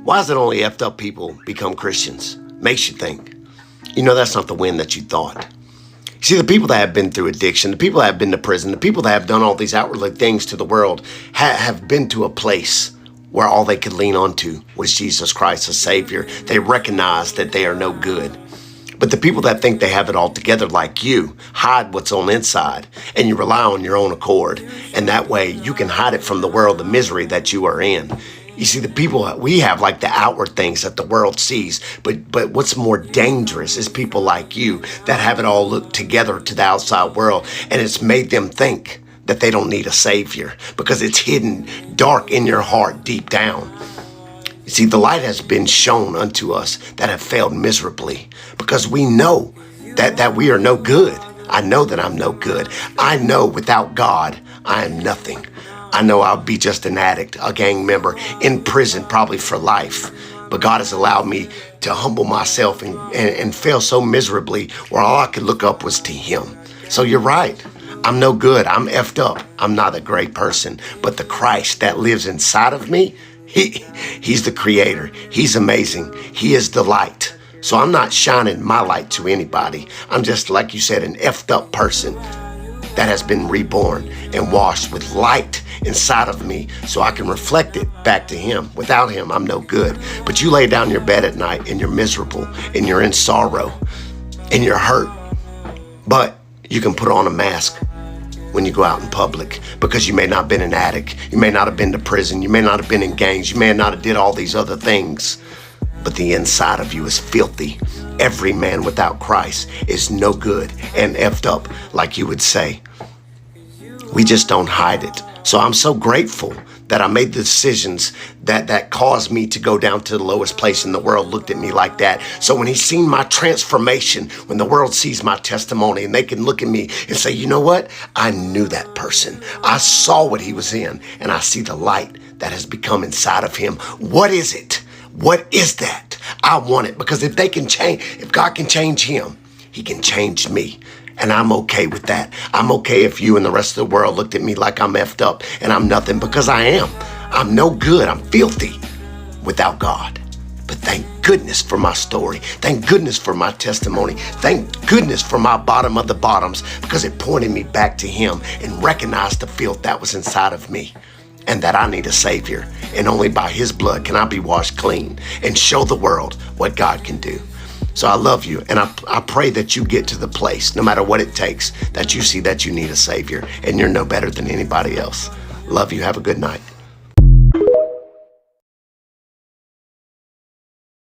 Why is it only effed up people become Christians? Makes you think. You know, that's not the win that you thought. See, the people that have been through addiction, the people that have been to prison, the people that have done all these outwardly things to the world have been to a place where all they could lean onto was Jesus Christ, the Savior. They recognize that they are no good. But the people that think they have it all together like you hide what's on the inside, and you rely on your own accord. And that way you can hide it from the world, the misery that you are in. You see, the people we have like the outward things that the world sees, but what's more dangerous is people like you that have it all looked together to the outside world, and it's made them think that they don't need a savior because it's hidden dark in your heart deep down. You see, the light has been shown unto us that have failed miserably because we know that we are no good. I know that I'm no good. I know without God, I am nothing. I know I'll be just an addict, a gang member, in prison probably for life. But God has allowed me to humble myself and fail so miserably where all I could look up was to Him. So you're right. I'm no good. I'm effed up. I'm not a great person. But the Christ that lives inside of me, He's the creator. He's amazing. He is the light. So I'm not shining my light to anybody. I'm just, like you said, an effed up person that has been reborn and washed with light inside of me so I can reflect it back to Him. Without Him, I'm no good. But you lay down in your bed at night and you're miserable and you're in sorrow and you're hurt. But you can put on a mask when you go out in public because you may not have been an addict. You may not have been to prison. You may not have been in gangs. You may not have did all these other things. But the inside of you is filthy. Every man without Christ is no good and effed up, like you would say. We just don't hide it. So I'm so grateful that I made the decisions that caused me to go down to the lowest place in the world, looked at me like that. So when He's seen my transformation, when the world sees my testimony and they can look at me and say, you know what? I knew that person. I saw what he was in and I see the light that has become inside of him. What is it? What is that? I want it because if God can change him, He can change me. And I'm okay with that. I'm okay if you and the rest of the world looked at me like I'm effed up and I'm nothing, because I am. I'm no good. I'm filthy without God. But thank goodness for my story. Thank goodness for my testimony. Thank goodness for my bottom of the bottoms, because it pointed me back to Him and recognized the filth that was inside of me and that I need a Savior. And only by His blood can I be washed clean and show the world what God can do. So I love you, and I pray that you get to the place, no matter what it takes, that you see that you need a Savior and you're no better than anybody else. Love you. Have a good night.